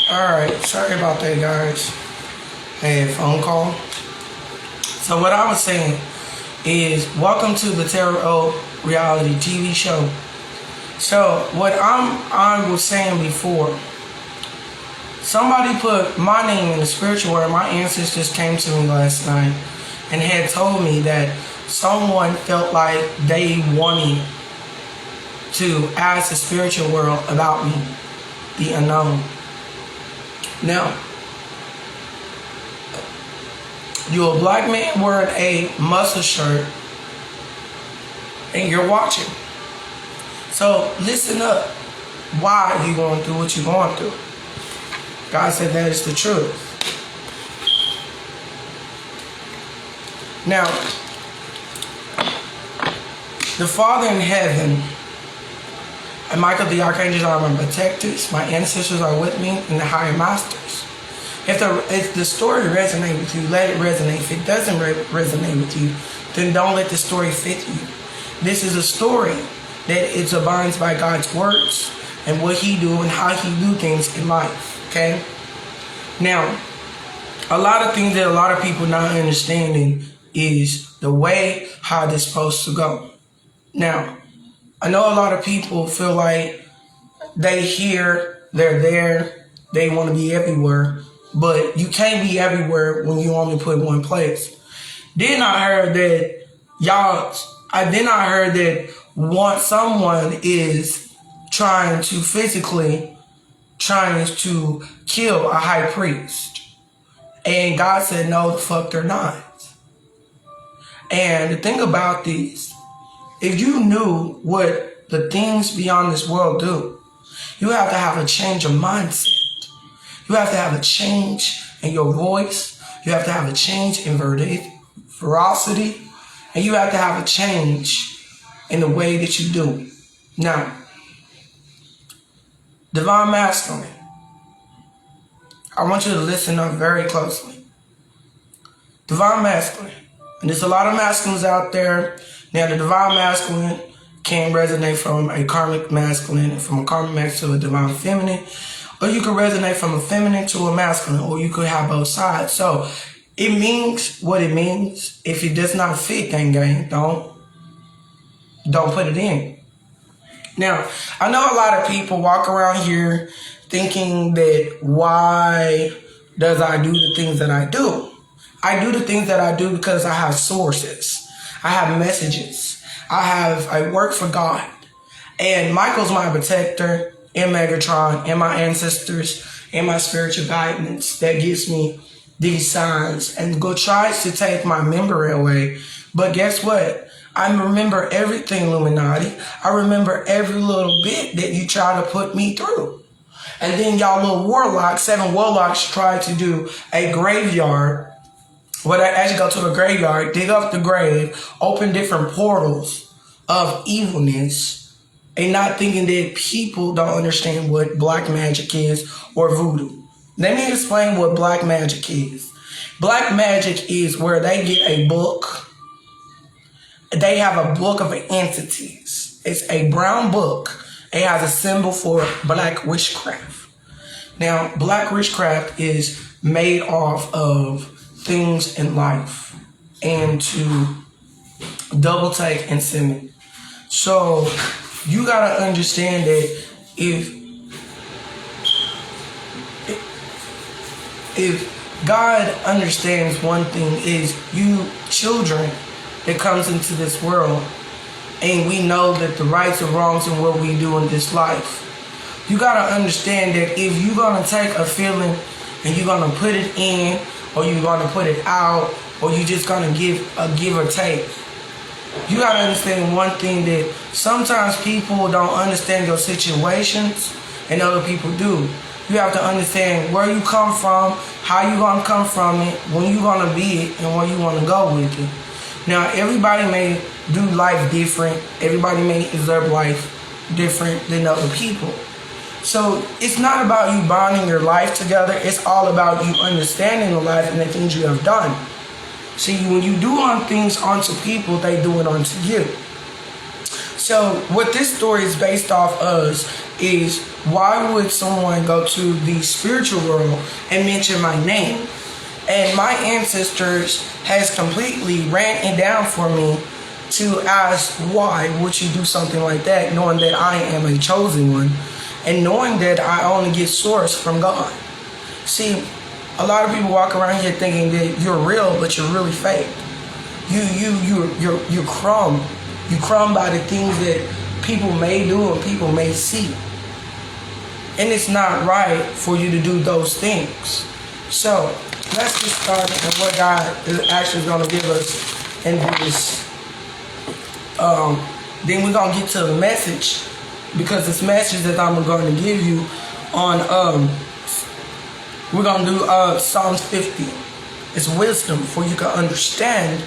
Alright, sorry about that, guys. I had a phone call. So what I was saying is, welcome to the Spritiual reality TV show. So what I was saying before, somebody put my name in the spiritual world. My ancestors came to me last night and had told me that someone felt like they wanted to ask the spiritual world about me, the unknown. Now, you're a black man wearing a muscle shirt and you're watching. So listen up. Why are you going through what you're going through? God said that is the truth. Now, the Father in heaven and Michael the Archangel are my protectors. My ancestors are with me and the higher masters. If the story resonates with you, let it resonate. If it doesn't resonate with you, then don't let the story fit you. This is a story that it abides by God's words and what He do and how He do things in life. Okay? Now, a lot of things that a lot of people not understanding is the way how this supposed to go. Now, I know a lot of people feel like they here, they're there, they want to be everywhere, but you can't be everywhere when you only put one place. Then I heard that someone is trying to kill a high priest. And God said, no, the fuck they're not. And the thing about this, if you knew what the things beyond this world do, you have to have a change of mindset. You have to have a change in your voice. You have to have a change in ferocity. And you have to have a change in the way that you do. Now, Divine Masculine, I want you to listen up very closely. Divine Masculine. And there's a lot of masculines out there. Now, the Divine Masculine can resonate from a karmic masculine, from a karmic masculine to a divine feminine, or you can resonate from a feminine to a masculine, or you could have both sides. So it means what it means. If it does not fit, gang, don't put it in. Now, I know a lot of people walk around here thinking that why does I do the things that I do? I do the things that I do because I have sources. I have messages. I work for God. And Michael's my protector, and Megatron, and my ancestors, and my spiritual guidance that gives me these signs and tries to take my memory away. But guess what? I remember everything, Illuminati. I remember every little bit that you try to put me through. And then y'all little warlocks, 7 warlocks, try to do a graveyard. Well, as you go to a graveyard, dig up the grave, open different portals of evilness, and not thinking that people don't understand what black magic is or voodoo. Let me explain what black magic is. Black magic is where they get a book. They have a book of entities. It's a brown book. It has a symbol for black witchcraft. Now, black witchcraft is made off of things in life and to double take and cement. So you gotta understand that if God understands one thing is you children that comes into this world, and we know that the rights and wrongs and what we do in this life, you gotta understand that if you're gonna take a feeling and you're gonna put it in, or you're gonna put it out, or you just gonna give or take, you gotta understand one thing, that sometimes people don't understand your situations and other people do. You have to understand where you come from, how you gonna come from it, when you gonna be it, and where you wanna go with it. Now, everybody may do life different. Everybody may observe life different than other people. So it's not about you bonding your life together. It's all about you understanding the life and the things you have done. See, when you do things onto people, they do it onto you. So what this story is based off of is, why would someone go to the spiritual world and mention my name? And my ancestors has completely ran it down for me to ask, why would you do something like that, knowing that I am a chosen one, and knowing that I only get source from God. See, a lot of people walk around here thinking that you're real, but you're really fake. You're crumb. You crumb by the things that people may do and people may see. And it's not right for you to do those things. So let's get started on what God is actually going to give us in this. Then we're going to get to the message, because this message that I'm going to give you on, we're going to do Psalms 50. It's wisdom for you to understand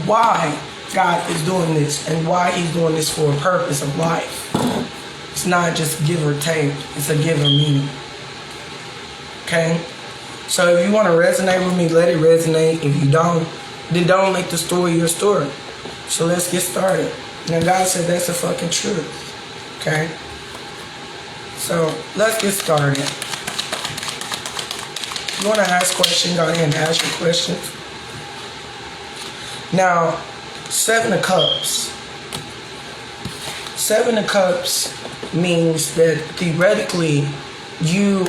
why God is doing this and why he's doing this for a purpose of life. It's not just give or take. It's a give or meaning. Okay? So if you want to resonate with me, let it resonate. If you don't, then don't make the story your story. So let's get started. Now God said that's the fucking truth. Okay? So let's get started. If you want to ask questions, go ahead and ask your questions. Now, 7 of Cups. 7 of Cups means that theoretically you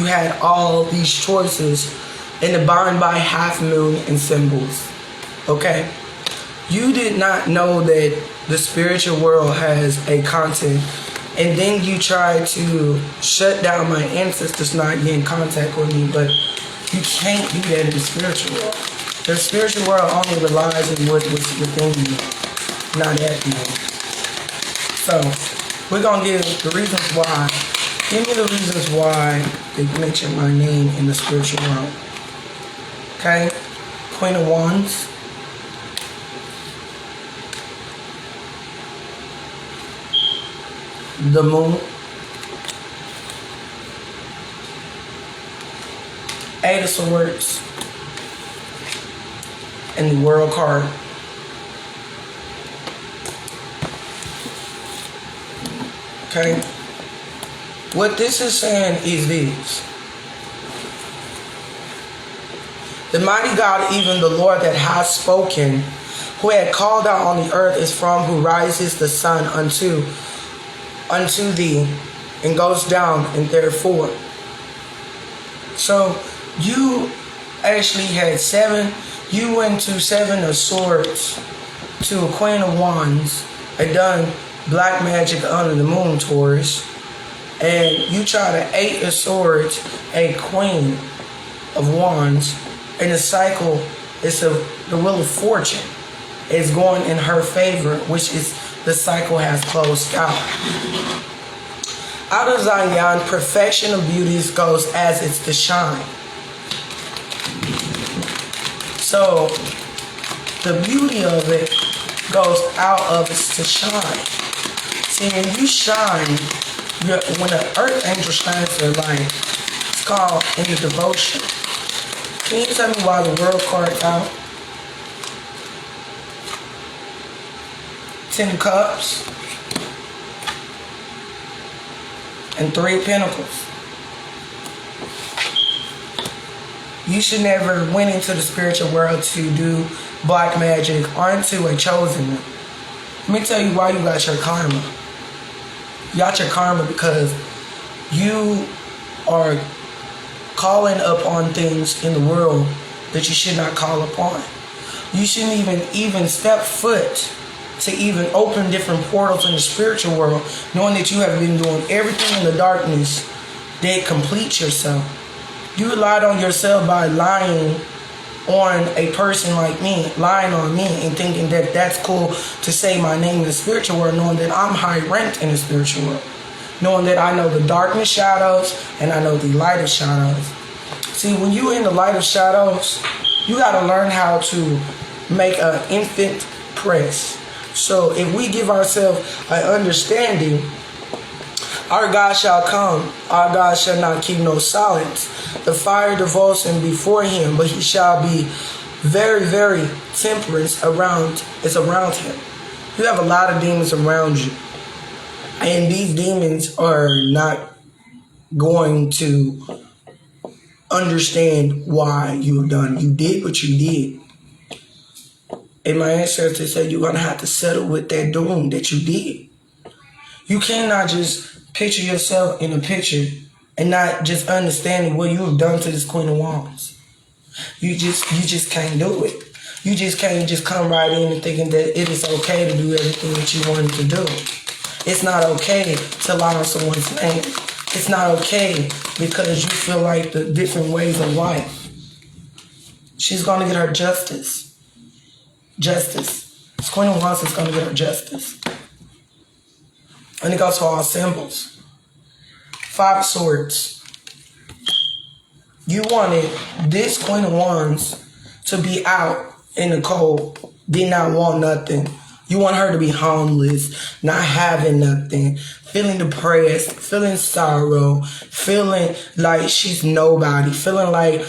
had all these choices in the bound by half moon and symbols. Okay? You did not know that the spiritual world has a content, and then you try to shut down my ancestors not getting in contact with me, but you can't do that in the spiritual world. The spiritual world only relies on what was within you, not at you. So, we're going to give the reasons why. Give me the reasons why they mention my name in the spiritual world. Okay? Queen of Wands. The Moon. Eight of Swords. And the World card. Okay? What this is saying is this. The mighty God, even the Lord that has spoken, who had called out on the earth, is from who rises the sun unto thee, and goes down, and therefore. So, you actually had 7. You went to 7 of Swords, to a Queen of Wands, had done black magic under the moon, Taurus, and you try to 8 of Swords, a Queen of Wands, and the cycle is the Wheel of Fortune is going in her favor, which is the cycle has closed out. Out of Zion, perfection of beauties goes as it's to shine. So, the beauty of it goes out of its to shine. See, when you shine, when the earth angel shines their light, it's called in the devotion. Can you tell me why the World card's out? 10 of Cups and 3 of Pentacles. You should never went into the spiritual world to do black magic onto a chosen one. Let me tell you why you got your karma. You got your karma because you are calling up on things in the world that you should not call upon. You shouldn't even step foot to even open different portals in the spiritual world, knowing that you have been doing everything in the darkness that completes yourself. You relied on yourself by lying on a person like me, lying on me, and thinking that that's cool to say my name in the spiritual world, knowing that I'm high ranked in the spiritual world, knowing that I know the darkness shadows and I know the light of shadows. See, when you're in the light of shadows, you got to learn how to make an infant press. So if we give ourselves an understanding, our God shall come, our God shall not keep no silence. The fire devotes him before him, but he shall be very, very temperance around him. You have a lot of demons around you. And these demons are not going to understand why you did what you did. And my ancestors said you're going to have to settle with that doom that you did. You cannot just picture yourself in a picture and not just understanding what you have done to this Queen of Wands. You just can't do it. You just can't just come right in and thinking that it is okay to do everything that you wanted to do. It's not okay to lie on someone's name. It's not okay because you feel like the different ways of life. She's going to get her justice. Justice. This Queen of Wands is going to get her justice. And it goes for all symbols. 5 of Swords. You wanted this Queen of Wands to be out in the cold, did not want nothing. You want her to be homeless, not having nothing, feeling depressed, feeling sorrow, feeling like she's nobody, feeling like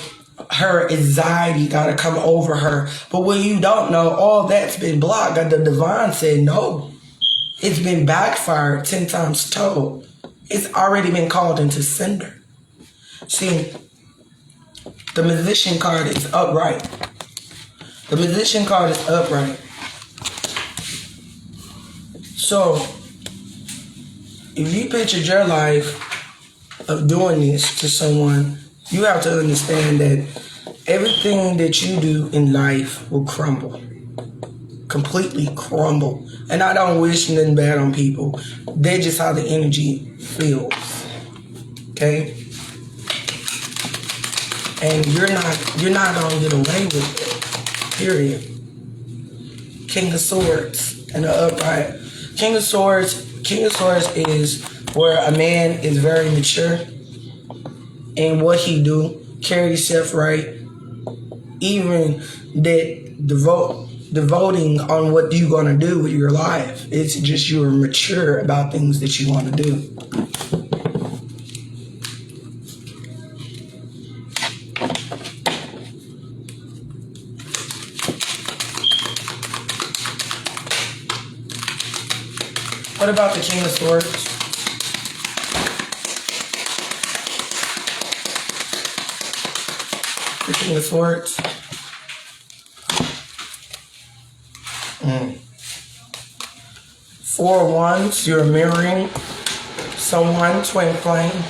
her anxiety gotta come over her. But what you don't know, all that's been blocked. The divine said no. It's been backfired 10 times told. It's already been called into cinder. See, the Magician card is upright. The Magician card is upright. So, if you pictured your life of doing this to someone, you have to understand that everything that you do in life will crumble. Completely crumble. And I don't wish nothing bad on people. They're just how the energy feels. Okay? And you're not gonna get away with it. Period. King of Swords and the upright. King of Swords is where a man is very mature in what he do, carry himself right, even that devoting on what you're gonna do with your life. It's just you're mature about things that you want to do. What about the King of Swords? The King of Swords. 4 of Wands, you're mirroring someone, twin flame.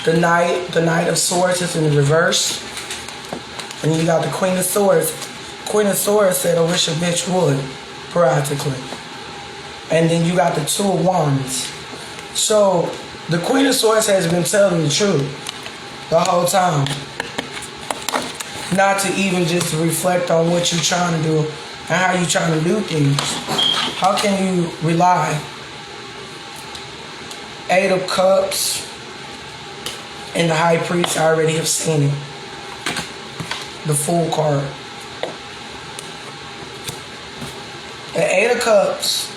The Knight of Swords is in reverse. And you got the Queen of Swords. Queen of Swords said, I wish a bitch would, practically. And then you got the 2 of Wands. So, the Queen of Swords has been telling the truth the whole time. Not to even just reflect on what you're trying to do and how you're trying to do things. How can you rely? 8 of Cups and the High Priest, I already have seen it. The Fool card. The 8 of Cups.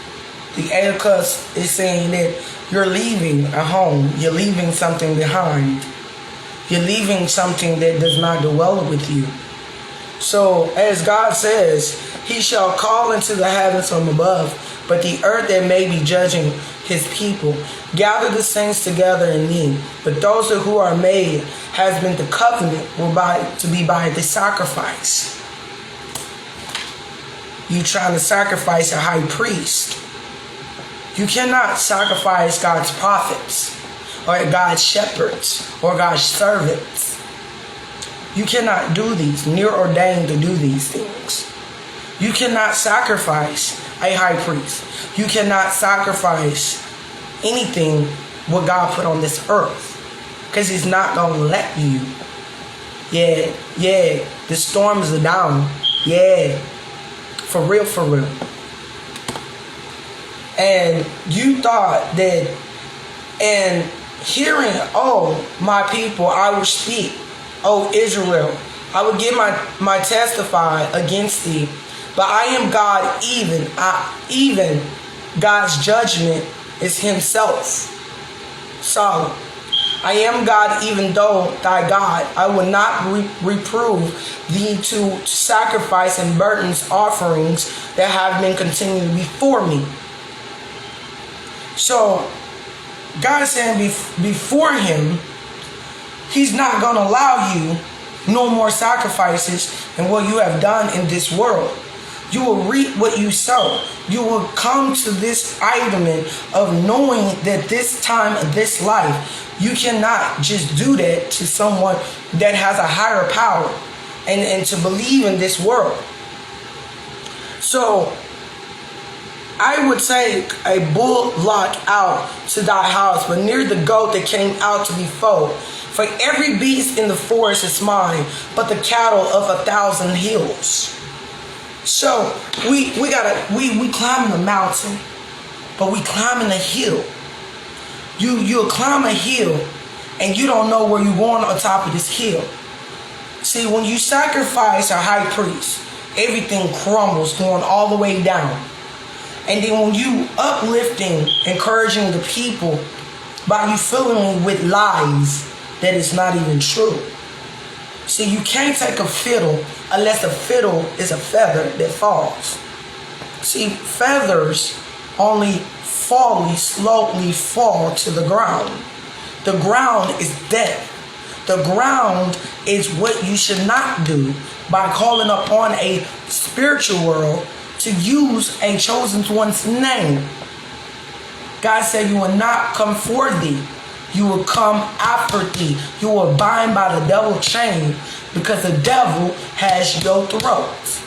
The 8 of Cups is saying that you're leaving a home. You're leaving something behind. You're leaving something that does not dwell with you. So, as God says, He shall call into the heavens from above, but the earth that may be judging His people. Gather the saints together in me, but those who are made has been the covenant will to be by the sacrifice. You trying to sacrifice a high priest. You cannot sacrifice God's prophets or God's shepherds or God's servants. You cannot do these. You're ordained to do these things. You cannot sacrifice a high priest. You cannot sacrifice anything what God put on this earth, because He's not going to let you. Yeah, the storms are down. Yeah, for real. And you thought that, and hearing, oh, my people, I will speak. Oh, Israel, I will give my testify against thee. But I am God even God's judgment is Himself. So, I am God even though thy God. I will not reprove thee to sacrifice and burdens offerings that have been continued before me. So God is saying before him, he's not going to allow you no more sacrifices than what you have done in this world. You will reap what you sow. You will come to this item of knowing that this time, this life, you cannot just do that to someone that has a higher power and to believe in this world. So I would take a bullock out to thy house, but near the goat that came out to be foaled. For every beast in the forest is mine, but the cattle of 1,000 hills. So we climbing the mountain, but we climbing a hill. You'll climb a hill and you don't know where you're going on top of this hill. See, when you sacrifice a high priest, everything crumbles going all the way down. And then when you uplifting, encouraging the people by you filling with lies that is not even true. See, you can't take a fiddle unless the fiddle is a feather that falls. See, feathers only slowly fall to the ground. The ground is death. The ground is what you should not do by calling upon a spiritual world to use a chosen one's name. God said, you will not come for thee. You will come after thee. You will bind by the devil's chain because the devil has your throat.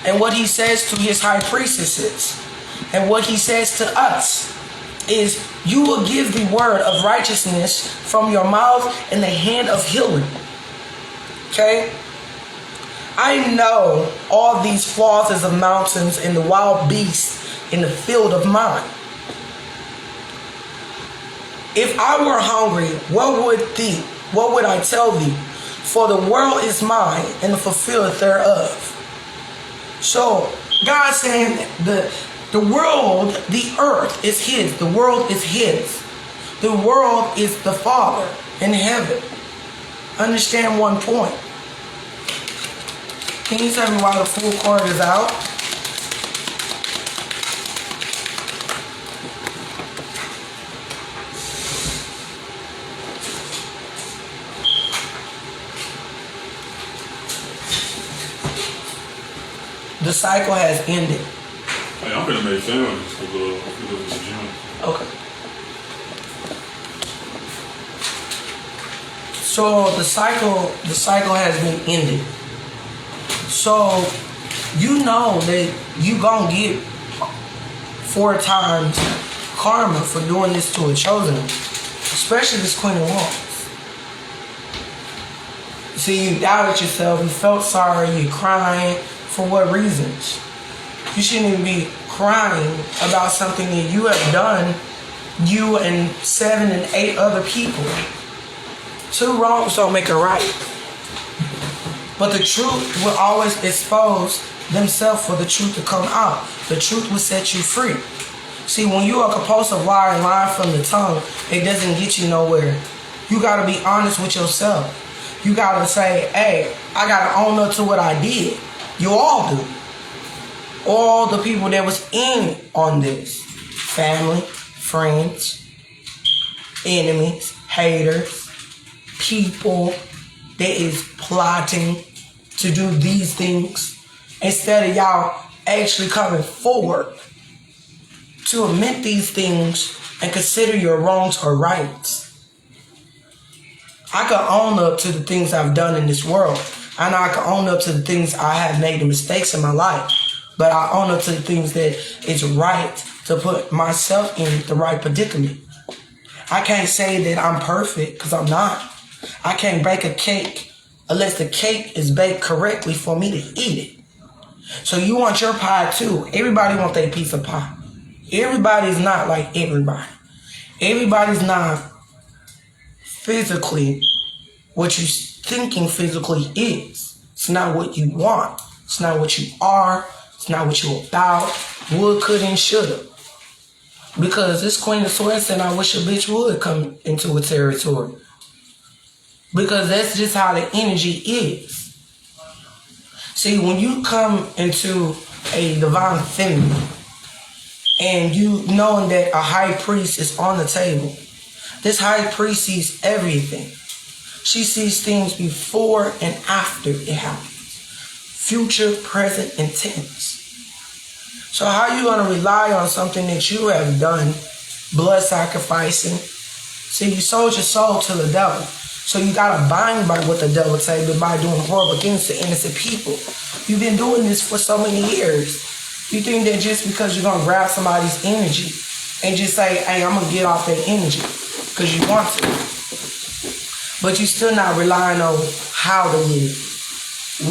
And what he says to his high priestesses and what he says to us is, you will give the word of righteousness from your mouth and the hand of healing. Okay? I know all these flaws of mountains and the wild beasts in the field of mine. If I were hungry, what would I tell thee? For the world is mine and the fulfillment thereof. So God saying the world, the earth is his. The world is his. The world is the Father in heaven. Understand one point. Can you tell me why the full cord is out? The cycle has ended. Hey, I'm gonna make sandwiches to go to the gym. Okay. So the cycle has been ended. So you know that you gonna get 4 times karma for doing this to a chosen one, especially this Queen of Wands. See, you doubted yourself, you felt sorry, you're crying. For what reasons? You shouldn't even be crying about something that you have done, you and 7 and 8 other people. 2 wrongs don't make a right. But the truth will always expose themselves for the truth to come out. The truth will set you free. See, when you are a compulsive liar and lying from the tongue, it doesn't get you nowhere. You got to be honest with yourself. You got to say, hey, I got to own up to what I did. You all do. All the people that was in on this. Family, friends, enemies, haters, people that is plotting to do these things. Instead of y'all actually coming forward to admit these things and consider your wrongs or rights. I can own up to the things I've done in this world. I know I can own up to the things I have made the mistakes in my life. But I own up to the things that it's right to put myself in the right predicament. I can't say that I'm perfect because I'm not. I can't bake a cake unless the cake is baked correctly for me to eat it. So you want your pie too. Everybody wants their piece of pie. Everybody's not like everybody. Everybody's not physically what you thinking physically is. It's not what you want. It's not what you are. It's not what you're about. Would, could, and shoulda. Because this Queen of Swords said, I wish a bitch would come into a territory. Because that's just how the energy is. See, when you come into a divine feminine, and you knowing that a high priest is on the table. This high priest sees everything. She sees things before and after it happens. Future, present, and tense. So how are you going to rely on something that you have done, blood sacrificing? See, you sold your soul to the devil. So you got to bind by what the devil say, but by doing horrible things to innocent people. You've been doing this for so many years. You think that just because you're going to grab somebody's energy and just say, hey, I'm going to get off that energy because you want to. But you still not relying on how to get it,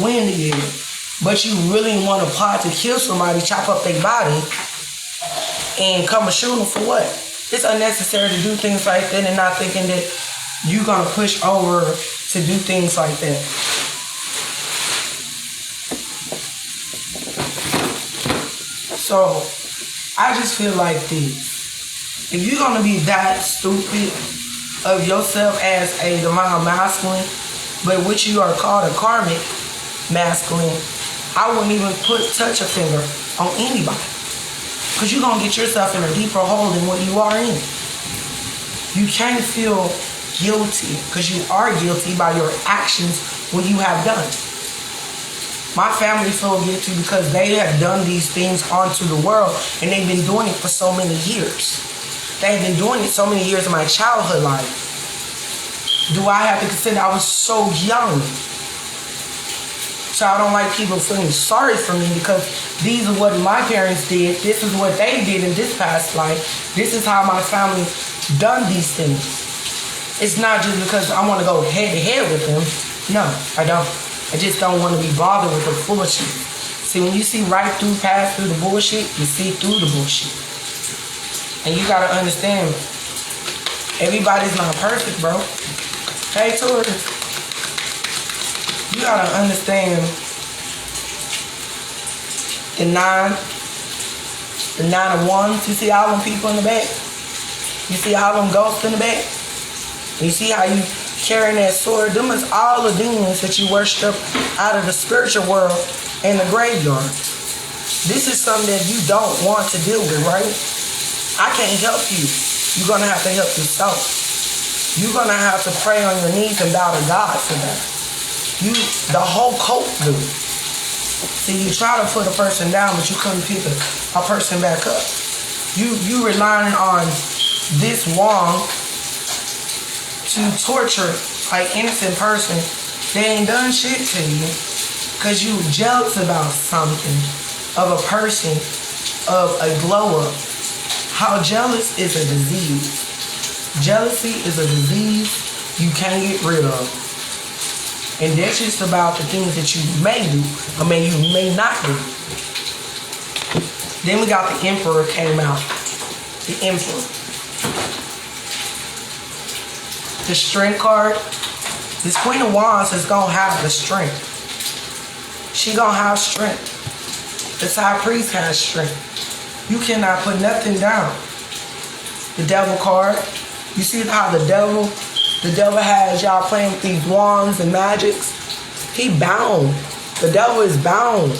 when to get it. But you really want to plot to kill somebody, chop up their body, and come and shoot them for what? It's unnecessary to do things like that and not thinking that you're going to push over to do things like that. So, I just feel like this. If you're going to be that stupid of yourself as a divine masculine, but which you are called a karmic masculine, I wouldn't even touch a finger on anybody. Because you're going to get yourself in a deeper hole than what you are in. You can't feel guilty because you are guilty by your actions what you have done. My family feel guilty because they have done these things onto the world and they've been doing it for so many years. They've been doing it so many years of my childhood life. Do I have to consider I was so young? So I don't like people feeling sorry for me because these are what my parents did. This is what they did in this past life. This is how my family done these things. It's not just because I want to go head to head with them. No, I don't. I just don't want to be bothered with the bullshit. See, when you see right through, past through the bullshit, you see through the bullshit. And you got to understand, everybody's not perfect, bro. Hey, tourists. You gotta understand the nine of wands. You see all them people in the back? You see all them ghosts in the back? You see how you carrying that sword? Them is all the demons that you worship out of the spiritual world in the graveyard. This is something that you don't want to deal with, right? I can't help you. You're gonna have to help yourself. You're gonna have to pray on your knees and bow to God for that. The whole cult do. See, you try to put a person down, but you couldn't pick a person back up. You relying on this wand to torture an innocent person. They ain't done shit to you because you jealous about something of a person, of a glow up. How jealous is a disease. Jealousy is a disease you can't get rid of. And that's just about the things that you may do, or you may not do. Then we got the Emperor came out. The Emperor. The Strength card. This Queen of Wands is going to have the strength. She going to have strength. This High Priest has strength. You cannot put nothing down. The Devil card. You see how the devil has y'all playing with these wands and magics. He bound. The devil is bound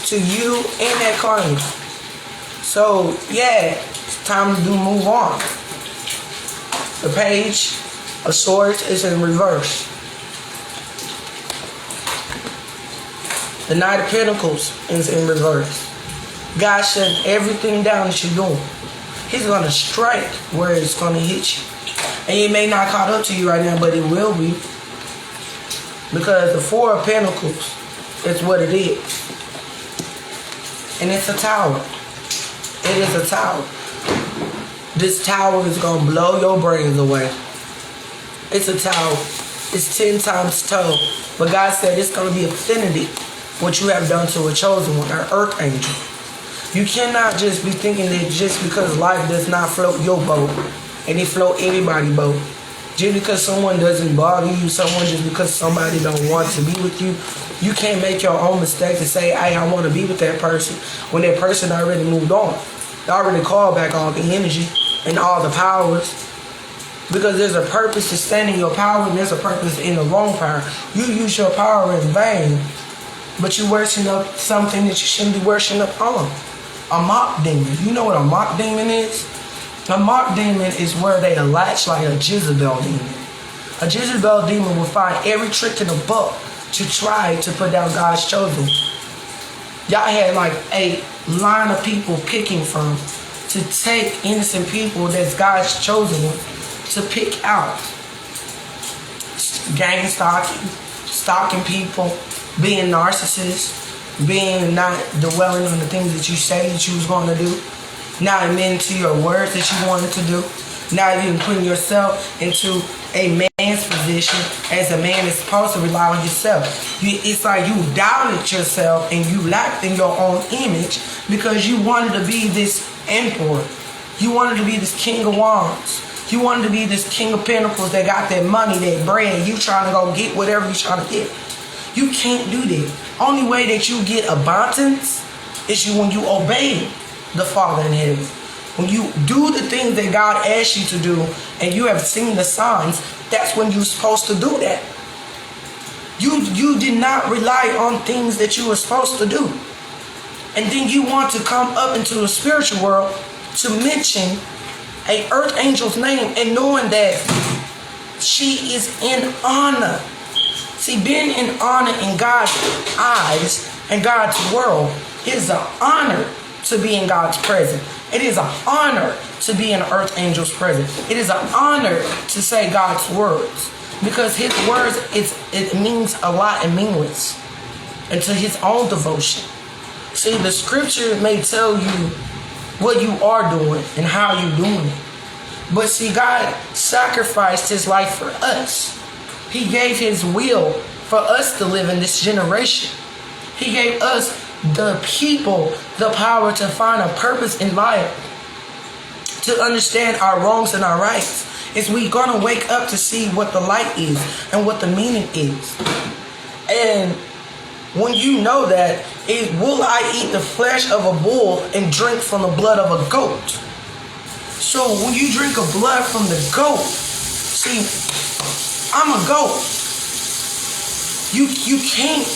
to you and that karma. So, yeah, it's time to move on. The Page of Swords is in reverse. The Knight of Pentacles is in reverse. God shut everything down that you're doing. He's going to strike where it's going to hit you. And it may not caught up to you right now, but it will be. Because the Four of Pentacles is what it is. And it's a tower. It is a tower. This tower is going to blow your brains away. It's a tower. It's 10 times tall. But God said it's going to be affinity what you have done to a chosen one, an earth angel. You cannot just be thinking that just because life does not float your boat, and it float everybody's boat. Just because someone doesn't bother you, just because somebody don't want to be with you, you can't make your own mistake to say, hey, I want to be with that person, when that person already moved on. They already called back all the energy and all the powers. Because there's a purpose to stand in your power, and there's a purpose in the wrong power. You use your power in vain, but you're worshiping up something that you shouldn't be worshiping up on. A mock demon. You know what a mock demon is? A mock demon is where they latch like a Jezebel demon. A Jezebel demon will find every trick in the book to try to put down God's chosen. Y'all had like a line of people picking from to take innocent people that's God's chosen one to pick out. Gang stalking people, being narcissists, being not dwelling on the things that you say that you was going to do, not admitting to your words that you wanted to do, not even putting yourself into a man's position as a man is supposed to rely on yourself. It's like you doubted yourself and you lacked in your own image because you wanted to be this emperor. You wanted to be this king of wands. You wanted to be this king of pentacles that got that money, that bread. You trying to go get whatever you trying to get. You can't do that. Only way that you get abundance is when you obey the Father in heaven. When you do the things that God asked you to do and you have seen the signs, that's when you're supposed to do that. You did not rely on things that you were supposed to do. And then you want to come up into the spiritual world to mention a earth angel's name and knowing that she is in honor. See, being in honor in God's eyes and God's world is an honor to be in God's presence. It is an honor to be in an earth angel's presence. It is an honor to say God's words because his words, it means a lot and meaningless and to his own devotion. See, the scripture may tell you what you are doing and how you're doing it. But see, God sacrificed his life for us. He gave his will for us to live in this generation. He gave us, the people, the power to find a purpose in life, to understand our wrongs and our rights. Is we gonna wake up to see what the light is and what the meaning is. And when you know that, will I eat the flesh of a bull and drink from the blood of a goat? So when you drink of blood from the goat, see, I'm a goat. You can't.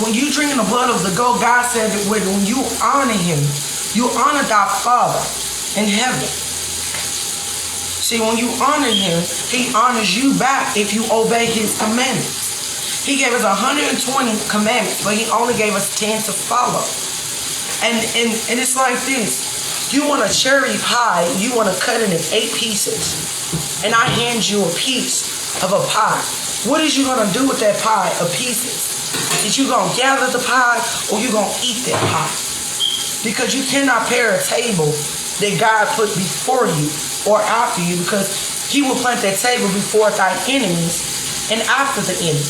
When you drink the blood of the goat, God said that when you honor him, you honor thy Father in heaven. See, when you honor him, he honors you back if you obey his commandments. He gave us 120 commandments, but he only gave us 10 to follow. And it's like this. You want a cherry pie, you want to cut it in 8 pieces. And I hand you a piece of a pie. What is you going to do with that pie of pieces? Is you going to gather the pie or you going to eat that pie? Because you cannot pair a table that God put before you or after you, because he will plant that table before thy enemies and after the enemy.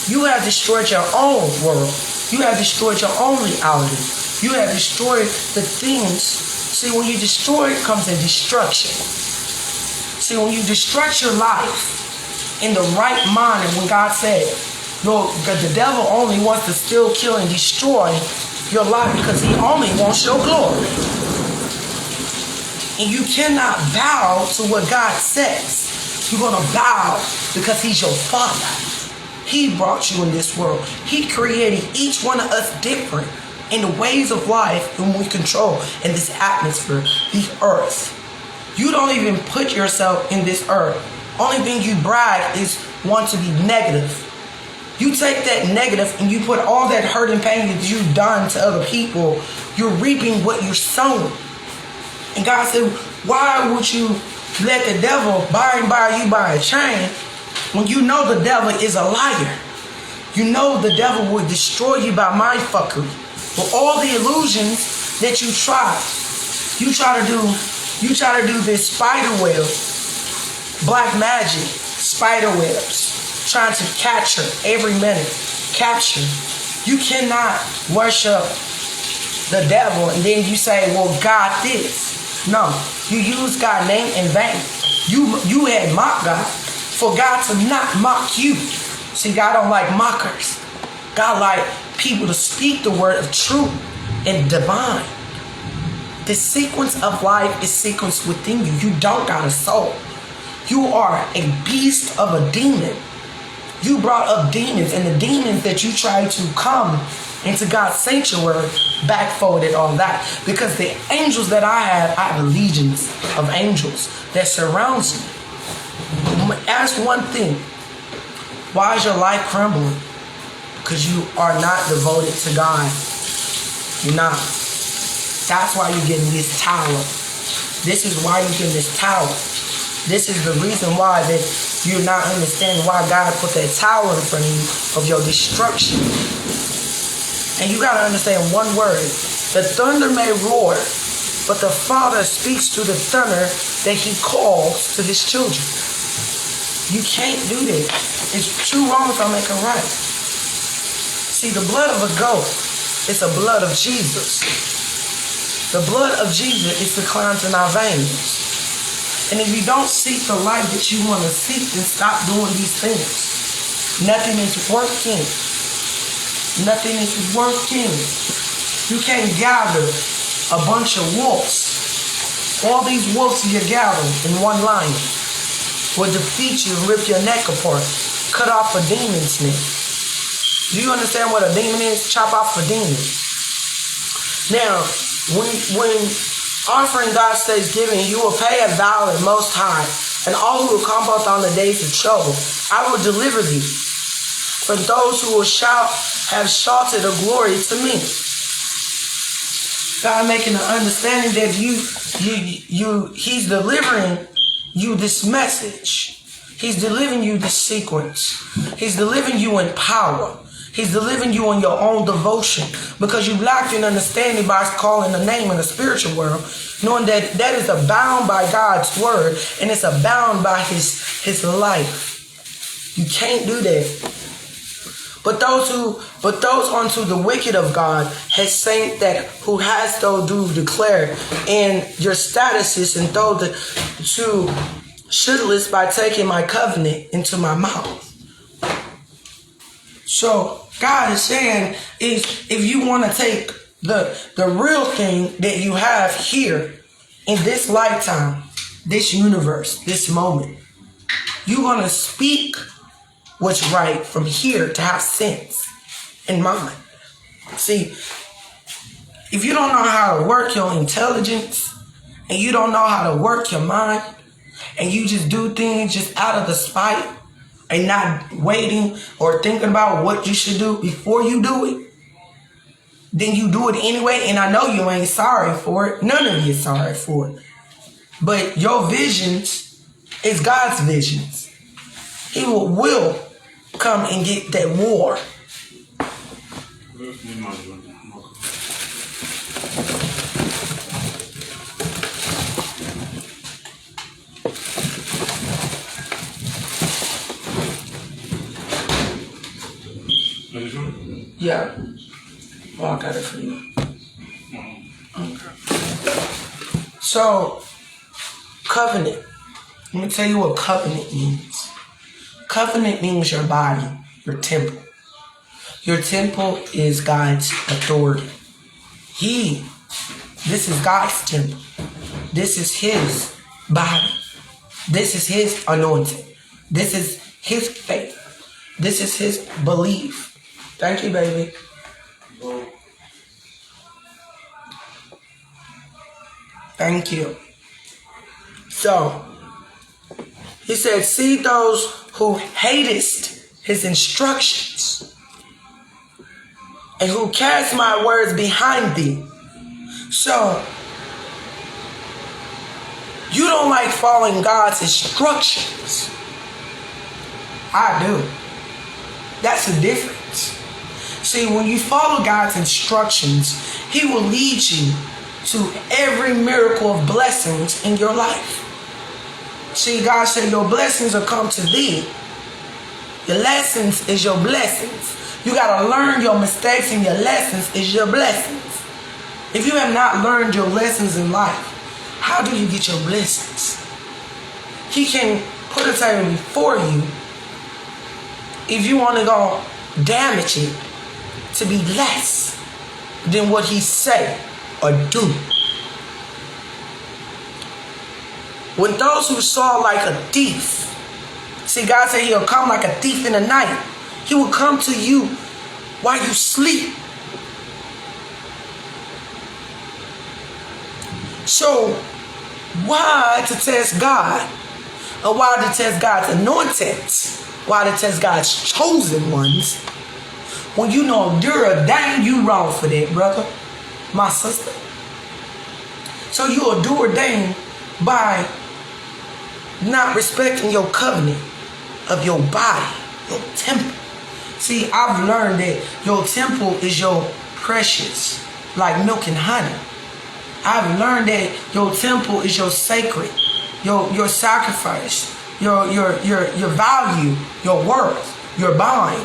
You have destroyed your own world. You have destroyed your own reality. You have destroyed the things. See, when you destroy, it comes in destruction. See, when you destruct your life in the right mind, and when God said, Lord, the devil only wants to steal, kill, and destroy your life because he only wants your glory. And you cannot bow to what God says. You're going to bow because he's your Father. He brought you in this world. He created each one of us different in the ways of life when we control in this atmosphere, the earth. You don't even put yourself in this earth. Only thing you brag is want to be negative. You take that negative and you put all that hurt and pain that you've done to other people, you're reaping what you're sowing. And God said, why would you let the devil buy you by a chain when you know the devil is a liar? You know the devil will destroy you by mind fuckery. With all the illusions that you try. You try to do this spider web, black magic, spider webs, trying to capture every minute. Capture. You cannot worship the devil and then you say, well, God this. No, you use God's name in vain. You had mocked God for God to not mock you. See, God don't like mockers. God like people to speak the word of truth and divine. The sequence of life is sequenced within you. You don't got a soul. You are a beast of a demon. You brought up demons, and the demons that you try to come into God's sanctuary, backfolded all that. Because the angels that I have legions of angels that surrounds me. Ask one thing. Why is your life crumbling? Because you are not devoted to God. You're not. That's why you're getting this tower. This is why you're getting this tower. This is the reason why that you're not understanding why God put that tower in front of you of your destruction. And you got to understand one word. The thunder may roar, but the Father speaks to the thunder that he calls to his children. You can't do that. It's two wrongs don't make a right. See, the blood of a goat is the blood of Jesus. The blood of Jesus is the cleanse in our veins. And if you don't seek the life that you want to seek, then stop doing these things. Nothing is working. Nothing is working. You can't gather a bunch of wolves. All these wolves you gather in one lion will defeat you and rip your neck apart. Cut off a demon's neck. Do you understand what a demon is? Chop off a demon. Now, when offering God's thanksgiving, you will pay a vow at Most High, and all who will come forth on the days of trouble, I will deliver thee from those who will have shouted a glory to me. God making the understanding that He's delivering you this message. He's delivering you this sequence. He's delivering you in power. He's delivering you in your own devotion because you lacked in understanding by calling the name in the spiritual world, knowing that that is abound by God's word and it's abound by his life. You can't do that. But those unto the wicked of God has saint that who has though do declare, and your status is and though to shouldless by taking my covenant into my mouth. So God is saying is if you want to take the real thing that you have here in this lifetime, this universe, this moment, you're going to speak what's right from here to have sense in mind. See, if you don't know how to work your intelligence and you don't know how to work your mind and you just do things just out of the spite and not waiting or thinking about what you should do before you do it, then you do it anyway. And I know you ain't sorry for it. None of you is sorry for it. But your visions is God's visions. He will come and get that war. Yeah. Well, I got it for you. Okay. So, covenant. Let me tell you what covenant means. Covenant means your body, your temple. Your temple is God's authority. This is God's temple. This is his body. This is his anointing. This is his faith. This is his belief. Thank you, baby. Thank you. So, he said, see those who hatest his instructions and who cast my words behind thee. So, you don't like following God's instructions. I do. That's the difference. See, when you follow God's instructions, he will lead you to every miracle of blessings in your life. See, God said your blessings will come to thee. Your lessons is your blessings. You got to learn your mistakes, and your lessons is your blessings. If you have not learned your lessons in life, how do you get your blessings? He can put a table before you if you want to go damage it to be less than what he say or do. When those who saw like a thief, see, God said he'll come like a thief in the night. He will come to you while you sleep So, why to test God? Or why to test God's anointed? Why to test God's chosen ones? When you know you're dang you wrong for that, brother, my sister. So you are ordained by not respecting your covenant of your body, your temple. See, I've learned that your temple is your precious, like milk and honey. I've learned that your temple is your sacred, your sacrifice, your value, your worth, your buying.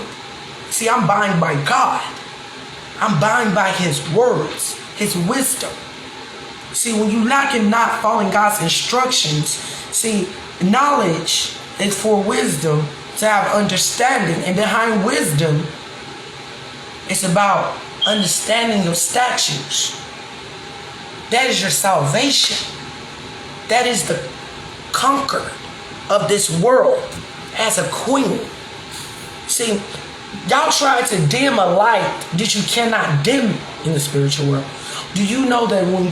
See, I'm buying by God. I'm buying by His words, His wisdom. See, when you lack in not following God's instructions, see, knowledge is for wisdom to have understanding. And behind wisdom, it's about understanding your statutes. That is your salvation. That is the conqueror of this world as a queen. See, y'all try to dim a light that you cannot dim in the spiritual world. Do you know that when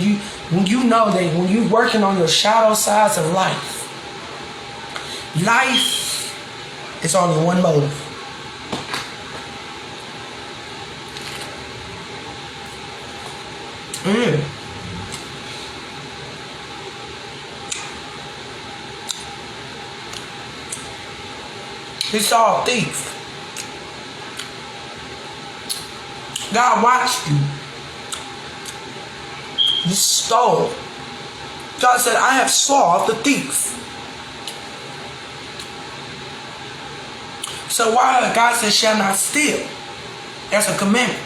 you're working on your shadow sides of life is only one motive. He saw a thief. God watched you. You stole. God said, I have saw the thief. So why God said, shall not steal? That's a commandment.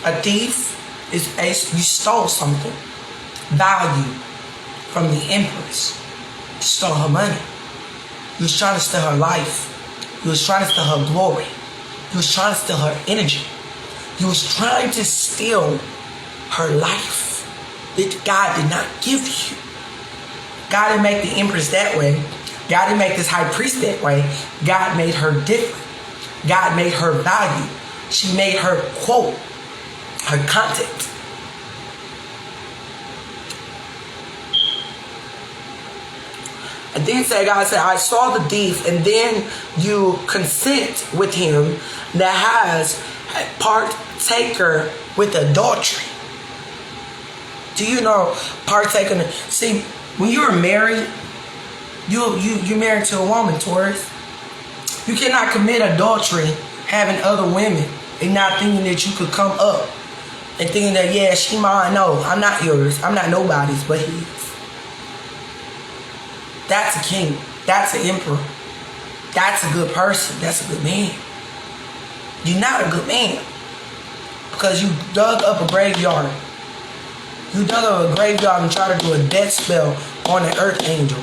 A thief is you stole something. Value from the empress. You stole her money. You was trying to steal her life. You was trying to steal her glory. You was trying to steal her energy. You was trying to steal her life that God did not give you. God didn't make the empress that way. God didn't make this high priest that way. God made her different. God made her value. She made her quote, her content. And then God said, I saw the thief, and then you consent with him that has a partaker with adultery. Do you know partaker? See, when you're married, you're married to a woman, Taurus. You cannot commit adultery having other women and not thinking that you could come up and thinking that, yeah, she mine. No, I'm not yours. I'm not nobody's but his. That's a king. That's an emperor. That's a good person. That's a good man. You're not a good man because you dug up a graveyard. You dug up a graveyard and tried to do a death spell on an earth angel.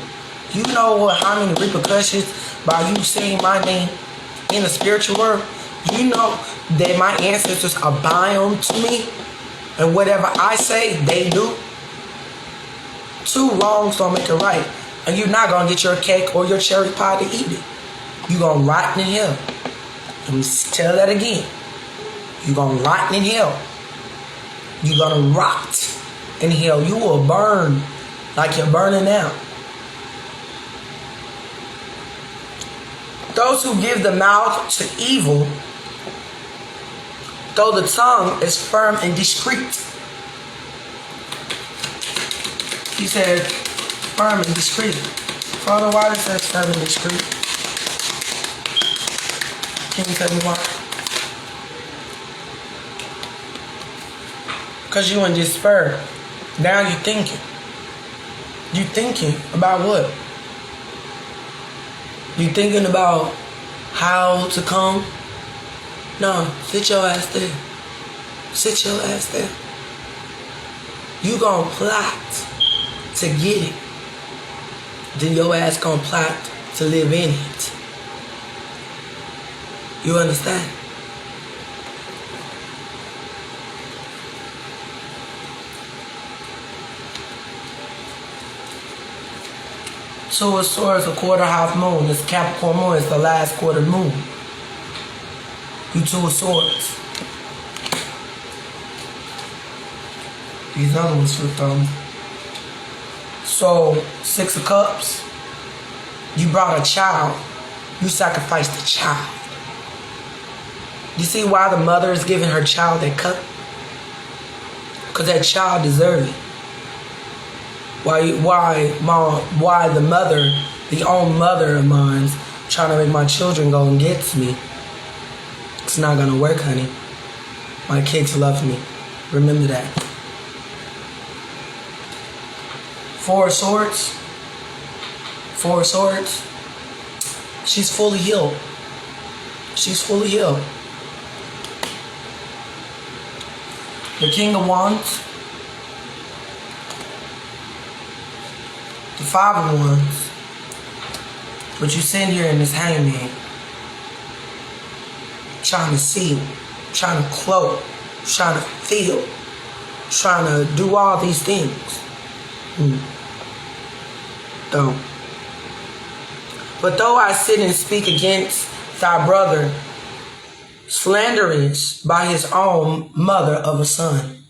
You know how many repercussions by you saying my name in the spiritual world? You know that my ancestors are bound to me, and whatever I say, they do. Two wrongs don't make a right. And you're not going to get your cake or your cherry pie to eat it. You're going to rot in hell. Let me tell that again. You're going to rot in hell. You're going to rot in hell. You will burn like you're burning now. Those who give the mouth to evil, though the tongue is firm and discreet. He said, firm and discreet. Father, why does that firm and discreet? Can you tell me why? Because you in despair. Now you're thinking. You thinking about what? You thinking about how to come? No, sit your ass there. Sit your ass there. You gonna plot to get it. Then your ass gonna plot to live in it. You understand? Two of Swords, a quarter half moon. This Capricorn moon is the last quarter moon. You Two of Swords. These other ones flipped on me. So, 6 of Cups. You brought a child. You sacrificed a child. You see why the mother is giving her child that cup? Because that child deserves it. Why the mother, the own mother of mine, trying to make my children go and get me? It's not gonna work, honey. My kids love me. Remember that. 4 of Swords. 4 of Swords. She's fully healed. She's fully healed. The King of Wands. The 5 of Wands. But you sitting here in this hangman, trying to see, trying to cloak, trying to feel, trying to do all these things. Don't. But though I sit and speak against thy brother, slanderous by his own mother of a son.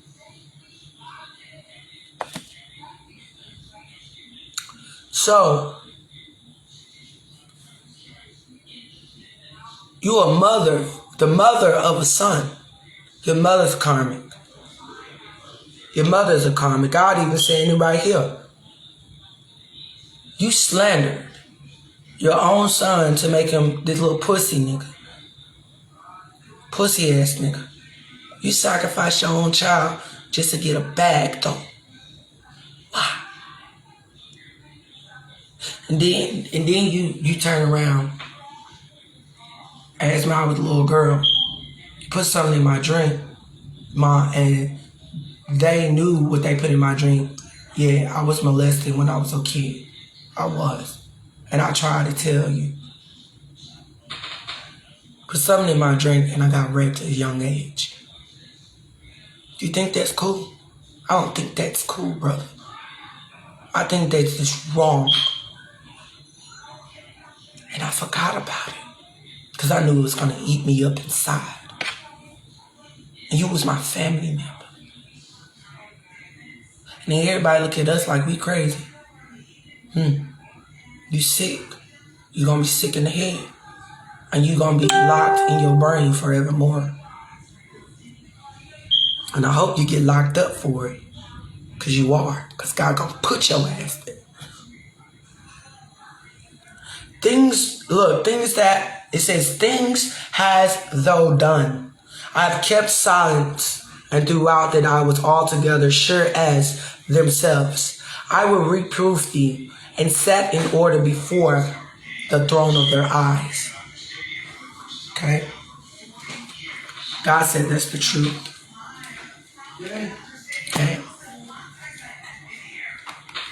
So, you a mother, the mother of a son. Your mother's karmic. Your mother's a karmic. God even saying it right here. You slandered your own son to make him this little pussy nigga. Pussy ass nigga. You sacrificed your own child just to get a bag though. Why? And then you turn around. As I was a little girl, you put something in my drink, and they knew what they put in my drink. Yeah, I was molested when I was a kid. I was. And I tried to tell you. Put something in my drink and I got raped at a young age. Do you think that's cool? I don't think that's cool, brother. I think that's just wrong. And I forgot about it. Because I knew it was going to eat me up inside. And you was my family member. And then everybody look at us like we crazy. You sick. You going to be sick in the head. And you going to be locked in your brain forevermore. And I hope you get locked up for it. Because you are. Because God going to put your ass there. Things that, it says, things has thou done. I have kept silence, and throughout that I was altogether sure as themselves. I will reprove thee, and set in order before the throne of their eyes. Okay? God said that's the truth. Okay?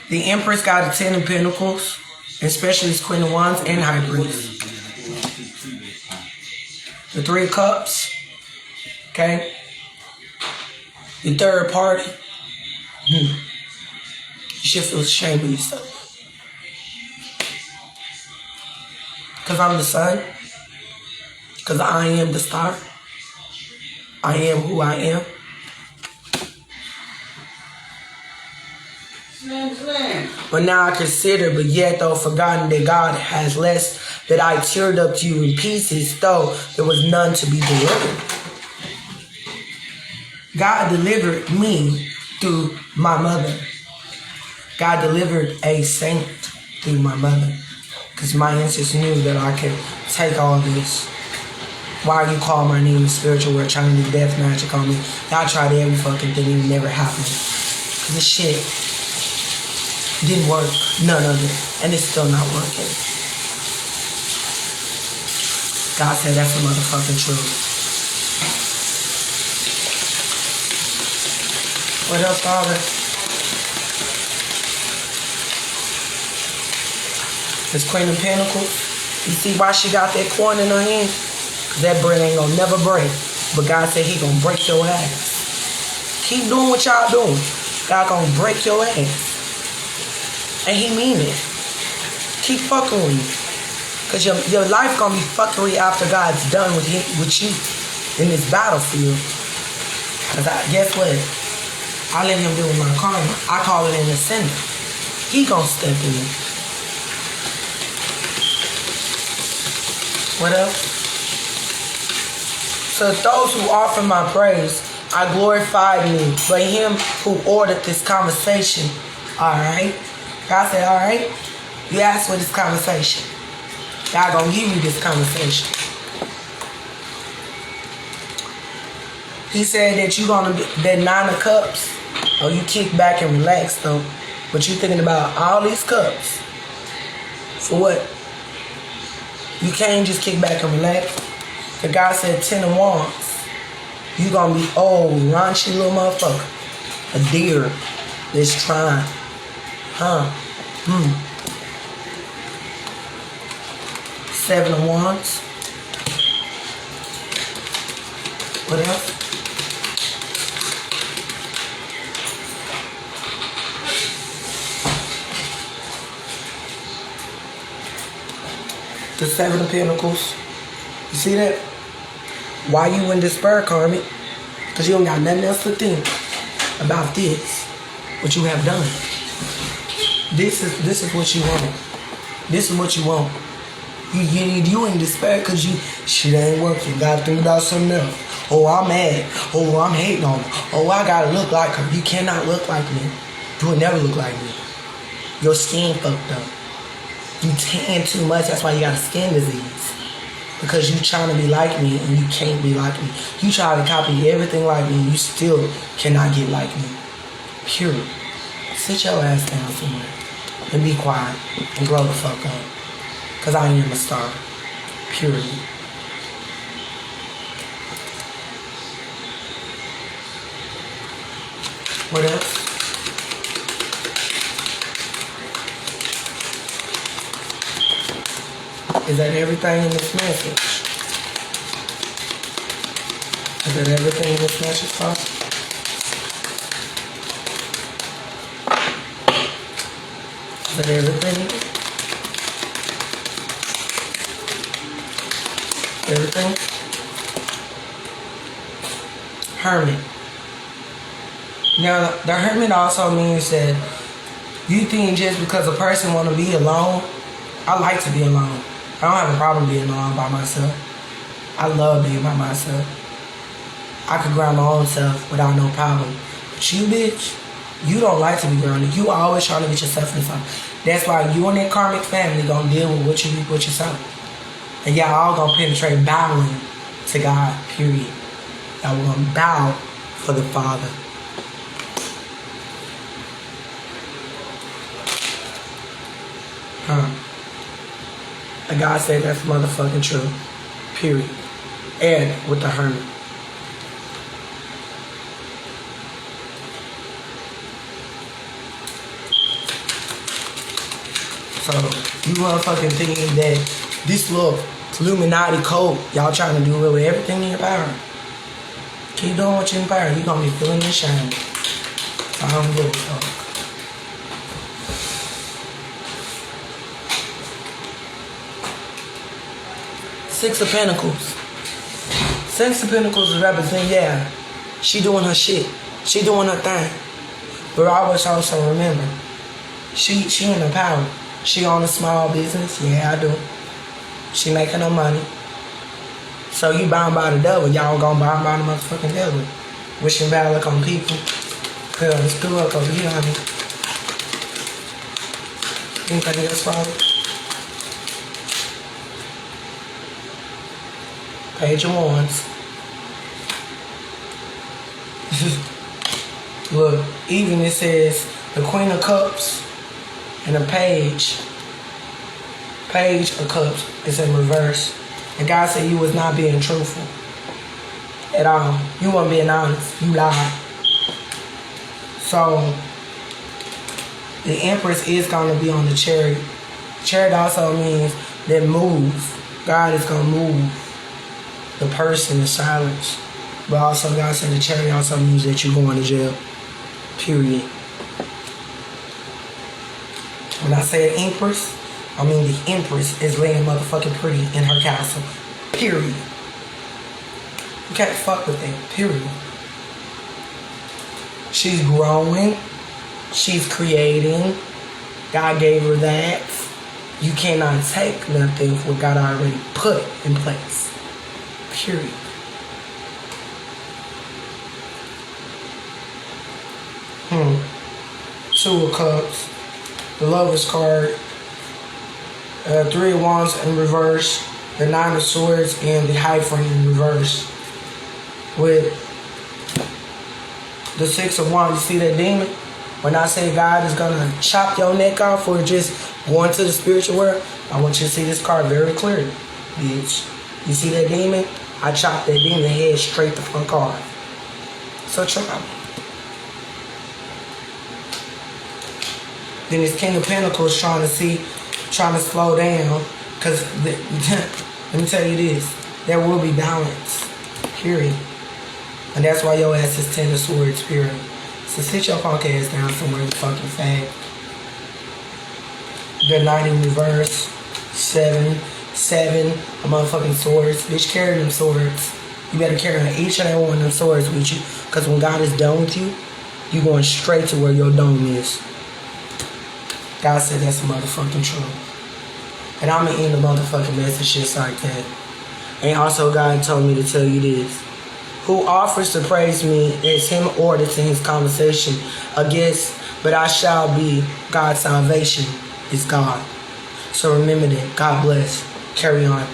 The Empress got a 10 of Pentacles, especially as Queen of Wands and High Priest. The 3 of Cups. Okay? The third party. You should feel ashamed of yourself. Because I'm the sun. Because I am the star. I am who I am. But now I consider, but yet though forgotten that God has less, that I teared up to you in pieces, though there was none to be delivered. God delivered me through my mother. God delivered a saint through my mother. Because my ancestors knew that I could take all this. Why you call my name spiritual world, trying to do death magic on me? Y'all tried every fucking thing and it never happened. Because this shit didn't work. None of it. And it's still not working. God said that's the motherfucking truth. What else, Father? This Queen of Pentacles. You see why she got that coin in her hand? Because that bread ain't gonna never break. But God said he gonna break your ass. Keep doing what y'all doing. God gonna break your ass. And he mean it. Keep fucking with you. Because your life gonna be fuckery after God's done with you in this battlefield. Because guess what? I let him deal with my karma. I call it an ascender. He gonna step in. What else? So those who offer my praise, I glorified me, but him who ordered this conversation. Alright? God said, alright? You asked for this conversation. God gonna give you this conversation. He said that you gonna be that 9 of cups. Oh, you kick back and relax though. But you thinking about all these cups. For what? You can't just kick back and relax. The guy said 10 of wands. You gonna be old, raunchy little motherfucker. A deer that's trying. Huh? 7 of wands. What else? The 7 of Pentacles. You see that? Why you in despair, karmic? Because you don't got nothing else to think about this. What you have done. This is what you want. This is what you want. You in despair because shit ain't working. Gotta think about something else. Oh, I'm mad. Oh, I'm hating on her. Oh, I gotta look like her. You cannot look like me. You will never look like me. Your skin fucked up. You tan too much, that's why you got a skin disease. Because you trying to be like me and you can't be like me. You try to copy everything like me and you still cannot get like me. Period. Sit your ass down somewhere and be quiet and grow the fuck up. Because I am a star. Period. What else? Is that everything in this message? Is that everything in this message, Father? Is that everything? Everything? Hermit. Now, the hermit also means that you think just because a person want to be alone, I like to be alone. I don't have a problem being alone by myself. I love being by myself. I could ground my own self without no problem. But you, bitch, you don't like to be grounded. You always trying to get yourself in something. That's why you and that karmic family gonna deal with what you reap with yourself. And y'all all gonna penetrate bowing to God, period. Y'all gonna bow for the Father. And God said that's motherfucking true. Period. And with the hermit. So, you motherfucking thinking that this little Illuminati code, y'all trying to do it with everything in your power. Keep doing what you're in power. You're going to be feeling this shine. I don't give a fuck. Six of Pentacles. Six of Pentacles represent, yeah, she doing her shit. She doing her thing. But always also remember, she in her power. She on a small business. Yeah, I do. She making her money. So you bound by the devil. Y'all gonna bound by the motherfucking devil. Wishing bad luck on people. Hell, it's good luck over here, honey. Anything else, Father? Page of Wands. Look, even it says the Queen of Cups and the Page of Cups is in reverse. And God said you was not being truthful at all. You weren't being honest. You lied. So the Empress is going to be on the Chariot. Chariot also means that move. God is going to move the person in silence. But also God said the Chariot also means that you're going to jail. Period. When I say Empress, I mean the Empress is laying motherfucking pretty in her castle. Period. You can't fuck with that. Period. She's growing. She's creating. God gave her that. You cannot take nothing what God already put in place. Period. Two of Cups. The Lover's card. Three of Wands in reverse. The Nine of Swords and the Hierophant in reverse. With the Six of Wands, you see that demon? When I say God is going to chop your neck off for just going to the spiritual world, I want you to see this card very clearly, bitch. You see that demon? I chopped that demon head straight the front card. So try me. Then this King of Pentacles trying to slow down. Because, let me tell you this, there will be balance. Period. And that's why your ass is 10 of Swords, period. So sit your punk ass down somewhere in fucking fag. The Knight in reverse. Seven of motherfucking swords. Bitch, carry them swords. You better carry each and every one of them swords with you. Because when God is done with you, you going straight to where your dome is. God said that's motherfucking true. And I'm going to end the motherfucking message just like that. And also God told me to tell you this. Who offers to praise me is him ordered to his conversation against, but I shall be God's salvation is God. So remember that. God bless. Carry on.